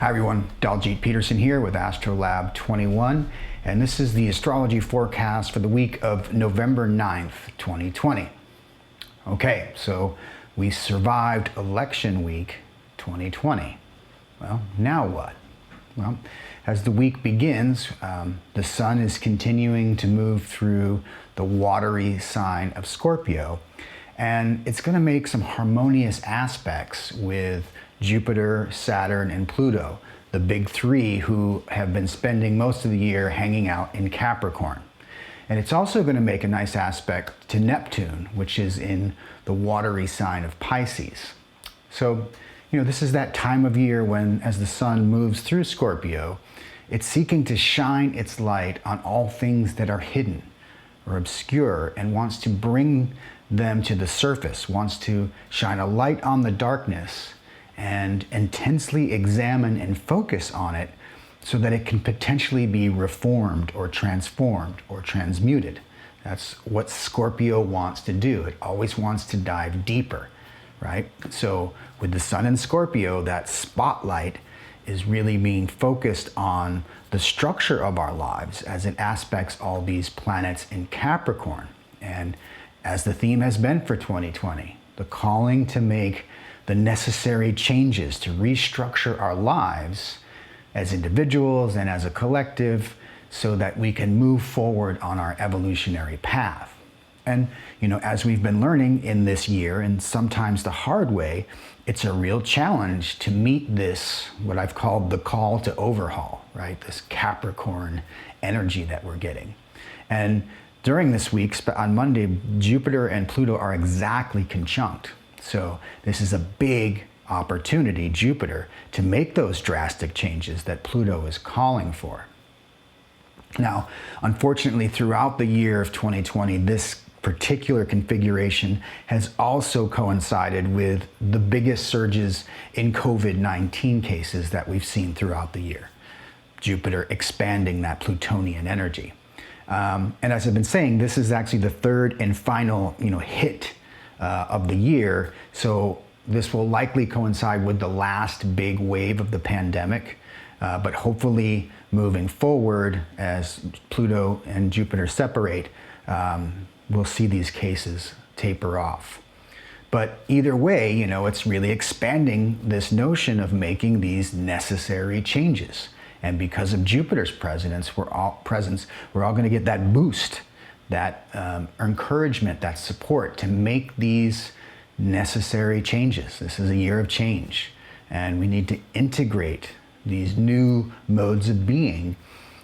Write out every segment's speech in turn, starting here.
Hi everyone, Daljeet Peterson here with Astrolab 21, and this is the astrology forecast for the week of November 9th, 2020. Okay, so we survived election week 2020. Well, now what? Well, as the week begins, the sun is continuing to move through the watery sign of Scorpio, and it's going to make some harmonious aspects with Jupiter, Saturn, and Pluto, the big three who have been spending most of the year hanging out in Capricorn. And it's also going to make a nice aspect to Neptune, which is in the watery sign of Pisces. So, this is that time of year when, as the sun moves through Scorpio, it's seeking to shine its light on all things that are hidden or obscure and wants to bring them to the surface, wants to shine a light on the darkness and intensely examine and focus on it so that it can potentially be reformed or transformed or transmuted. That's what Scorpio wants to do. It always wants to dive deeper, right? So with the sun in Scorpio, that spotlight is really being focused on the structure of our lives as it aspects all these planets in Capricorn. And as the theme has been for 2020, the calling to make the necessary changes to restructure our lives as individuals and as a collective so that we can move forward on our evolutionary path. And, as we've been learning in this year, and sometimes the hard way, it's a real challenge to meet this, what I've called the call to overhaul, right? This Capricorn energy that we're getting. And during this week, on Monday, Jupiter and Pluto are exactly conjunct. So this is a big opportunity, Jupiter, to make those drastic changes that Pluto is calling for. Now, unfortunately, throughout the year of 2020, this particular configuration has also coincided with the biggest surges in COVID-19 cases that we've seen throughout the year. Jupiter expanding that Plutonian energy. And as I've been saying, this is actually the third and final, hit of the year. So this will likely coincide with the last big wave of the pandemic. But hopefully moving forward, as Pluto and Jupiter separate, we'll see these cases taper off. But either way, it's really expanding this notion of making these necessary changes. And because of Jupiter's presence, we're all going to get that boost, that encouragement, that support to make these necessary changes. This is a year of change, and we need to integrate these new modes of being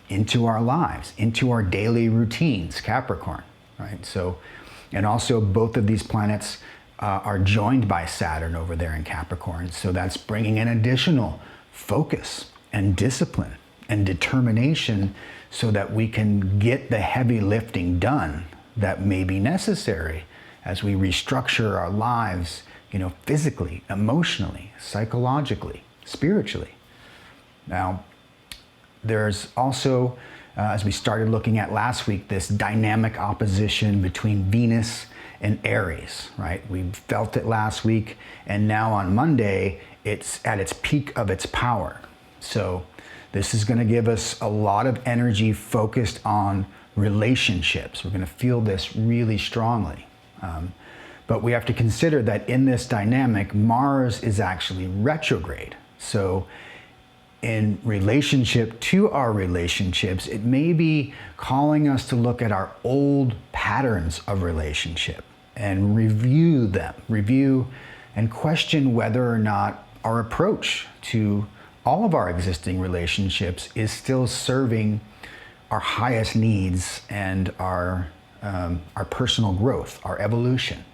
into our lives, into our daily routines, Capricorn, right? So, and also both of these planets are joined by Saturn over there in Capricorn, so that's bringing an additional focus and discipline and determination so that we can get the heavy lifting done that may be necessary as we restructure our lives, physically, emotionally, psychologically, spiritually. Now, there's also, as we started looking at last week, this dynamic opposition between Venus and Aries, right? We felt it last week, and now on Monday, it's at its peak of its power. So this is going to give us a lot of energy focused on relationships. We're going to feel this really strongly. But we have to consider that in this dynamic, Mars is actually retrograde. So in relationship to our relationships, it may be calling us to look at our old patterns of relationship and review and question whether or not our approach to all of our existing relationships is still serving our highest needs and our personal growth, our evolution.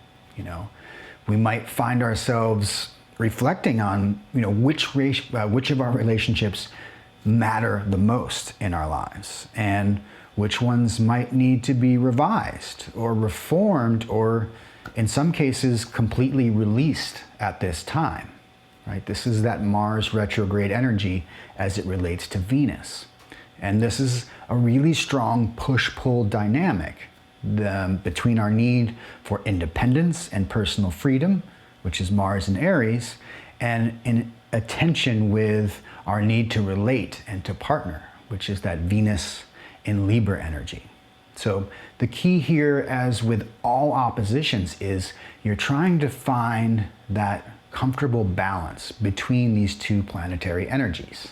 We might find ourselves reflecting on, which of our relationships matter the most in our lives, and which ones might need to be revised or reformed, or in some cases completely released at this time. Right? This is that Mars retrograde energy as it relates to Venus. And this is a really strong push-pull dynamic between our need for independence and personal freedom, which is Mars and Aries, and a tension with our need to relate and to partner, which is that Venus in Libra energy. So the key here, as with all oppositions, is you're trying to find that comfortable balance between these two planetary energies.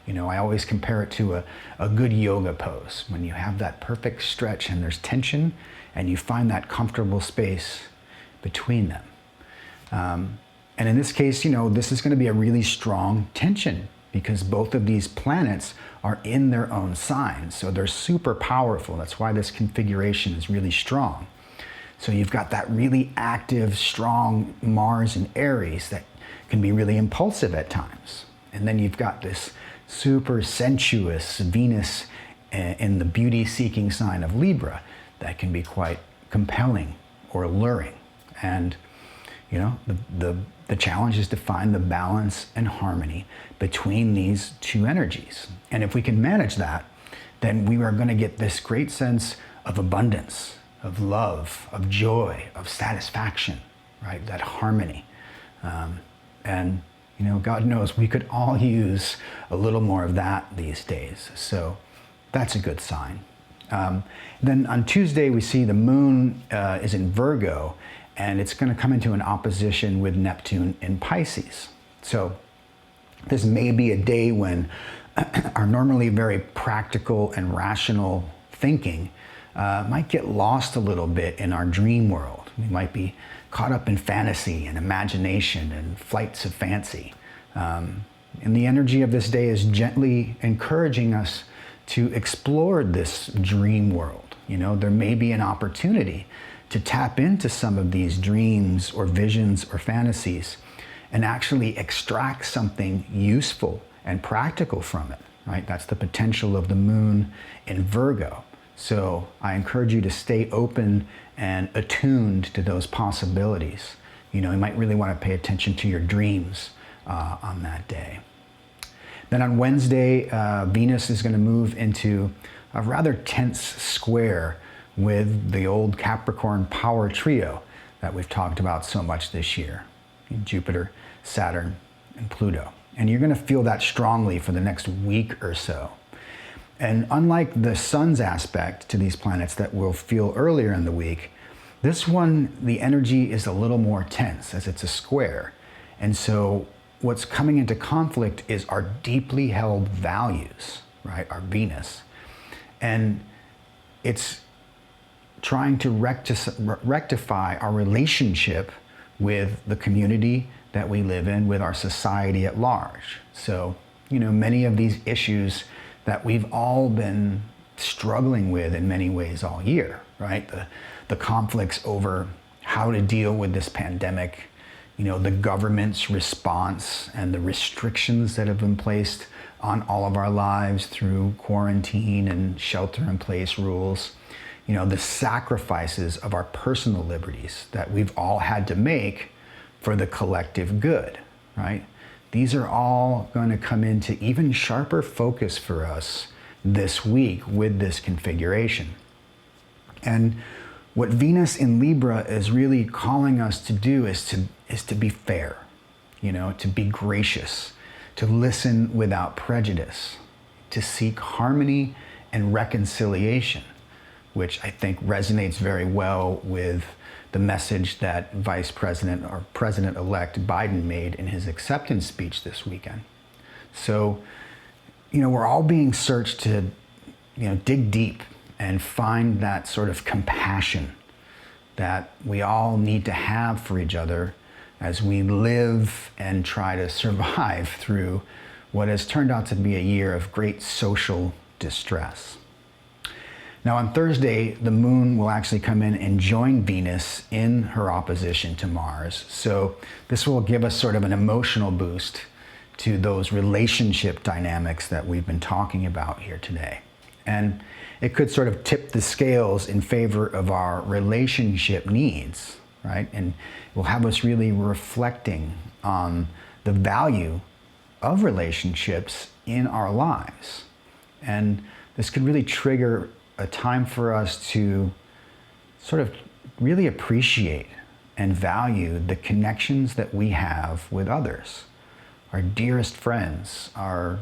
You know, I always compare it to a good yoga pose. When you have that perfect stretch and there's tension, and you find that comfortable space between them. And in this case, you know, this is going to be a really strong tension because both of these planets are in their own signs. So they're super powerful. That's why this configuration is really strong. So you've got that really active, strong Mars in Aries that can be really impulsive at times. And then you've got this super sensuous Venus in the beauty-seeking sign of Libra that can be quite compelling or alluring. And you know, the challenge is to find the balance and harmony between these two energies. And if we can manage that, then we are going to get this great sense of abundance, of love, of joy, of satisfaction, right? That harmony. And, you know, God knows we could all use a little more of that these days. So that's a good sign. Then on Tuesday, we see the moon is in Virgo, and it's going to come into an opposition with Neptune in Pisces. So this may be a day when our normally very practical and rational thinking might get lost a little bit in our dream world. We might be caught up in fantasy and imagination and flights of fancy. And the energy of this day is gently encouraging us to explore this dream world. You know, there may be an opportunity to tap into some of these dreams or visions or fantasies and actually extract something useful and practical from it, right? That's the potential of the moon in Virgo. So I encourage you to stay open and attuned to those possibilities. You know, you might really want to pay attention to your dreams on that day. Then on Wednesday, Venus is going to move into a rather tense square with the old Capricorn power trio that we've talked about so much this year: Jupiter, Saturn, and Pluto. And you're going to feel that strongly for the next week or so. And unlike the sun's aspect to these planets that we'll feel earlier in the week, this one, the energy is a little more tense as it's a square. And so what's coming into conflict is our deeply held values, right? Our Venus. And it's trying to rectify our relationship with the community that we live in, with our society at large. So, you know, many of these issues that we've all been struggling with in many ways all year, right? The conflicts over how to deal with this pandemic, you know, the government's response and the restrictions that have been placed on all of our lives through quarantine and shelter-in-place rules. You know, the sacrifices of our personal liberties that we've all had to make for the collective good, right? These are all going to come into even sharper focus for us this week with this configuration. And what Venus in Libra is really calling us to do is to be fair, you know, to be gracious, to listen without prejudice, to seek harmony and reconciliation, which I think resonates very well with the message that Vice President or President-elect Biden made in his acceptance speech this weekend. So, you know, we're all being searched to, you know, dig deep and find that sort of compassion that we all need to have for each other as we live and try to survive through what has turned out to be a year of great social distress. Now on Thursday, the moon will actually come in and join Venus in her opposition to Mars. So this will give us sort of an emotional boost to those relationship dynamics that we've been talking about here today. And it could sort of tip the scales in favor of our relationship needs, right? And it will have us really reflecting on the value of relationships in our lives. And this could really trigger a time for us to sort of really appreciate and value the connections that we have with others. our dearest friends, our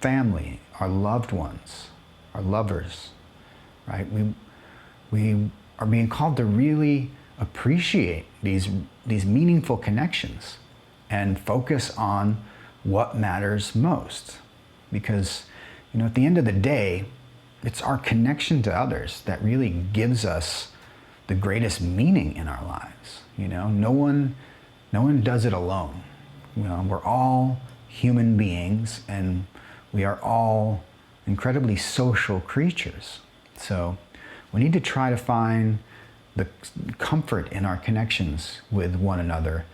family, our loved ones, our lovers, right? We are being called to really appreciate these meaningful connections and focus on what matters most. Because, at the end of the day, it's our connection to others that really gives us the greatest meaning in our lives. No one does it alone. We're all human beings, and we are all incredibly social creatures. So we need to try to find the comfort in our connections with one another,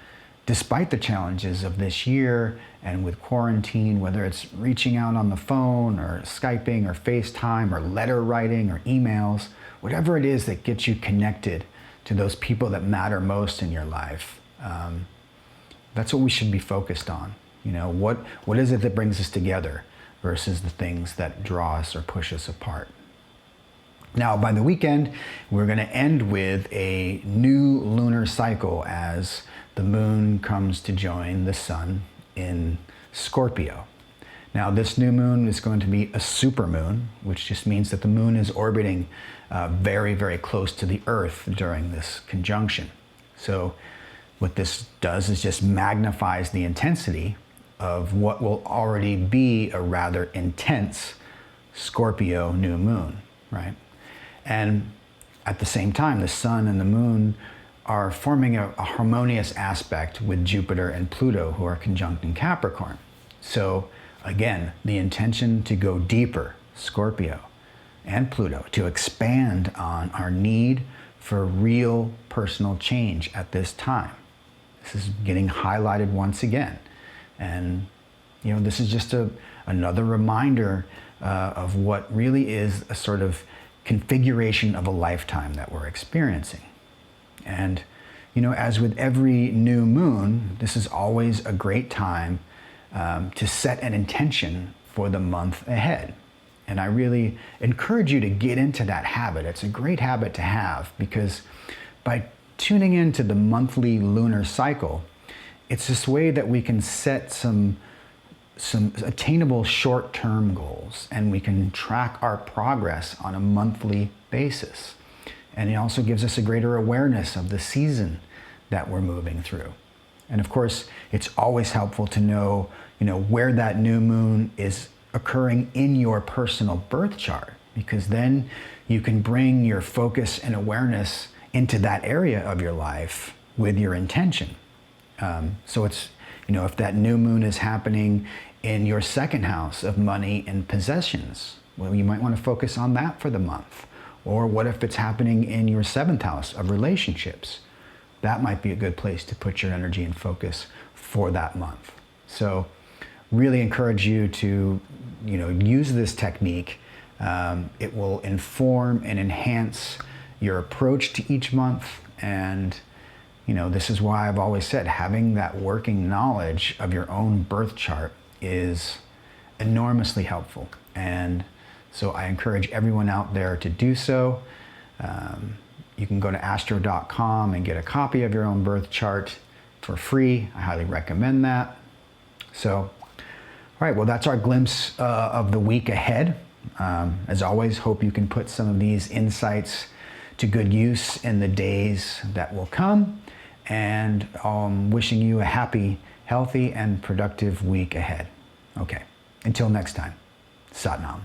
despite the challenges of this year and with quarantine, whether it's reaching out on the phone or Skyping or FaceTime or letter writing or emails, whatever it is that gets you connected to those people that matter most in your life. That's what we should be focused on. What is it that brings us together versus the things that draw us or push us apart. Now, by the weekend, we're going to end with a new lunar cycle as the moon comes to join the sun in Scorpio. Now, this new moon is going to be a supermoon, which just means that the moon is orbiting very, very close to the Earth during this conjunction. So what this does is just magnifies the intensity of what will already be a rather intense Scorpio new moon, right? And at the same time, the sun and the moon are forming a harmonious aspect with Jupiter and Pluto, who are conjunct in Capricorn. So again, the intention to go deeper, Scorpio and Pluto, to expand on our need for real personal change at this time. This is getting highlighted once again. And this is just another reminder of what really is a sort of configuration of a lifetime that we're experiencing. And, as with every new moon, this is always a great time to set an intention for the month ahead. And I really encourage you to get into that habit. It's a great habit to have, because by tuning into the monthly lunar cycle, it's this way that we can set some attainable short-term goals, and we can track our progress on a monthly basis. And it also gives us a greater awareness of the season that we're moving through. And of course, it's always helpful to know, where that new moon is occurring in your personal birth chart, because then you can bring your focus and awareness into that area of your life with your intention. So it's, if that new moon is happening in your second house of money and possessions, well, you might want to focus on that for the month. Or what if it's happening in your seventh house of relationships? That might be a good place to put your energy and focus for that month. So really encourage you to, use this technique. It will inform and enhance your approach to each month. And, this is why I've always said having that working knowledge of your own birth chart is enormously helpful. And so I encourage everyone out there to do so. You can go to astro.com and get a copy of your own birth chart for free. I highly recommend that. So, all right, well, that's our glimpse of the week ahead. As always, hope you can put some of these insights to good use in the days that will come. And wishing you a happy, healthy, and productive week ahead. Okay, until next time, Sat Nam.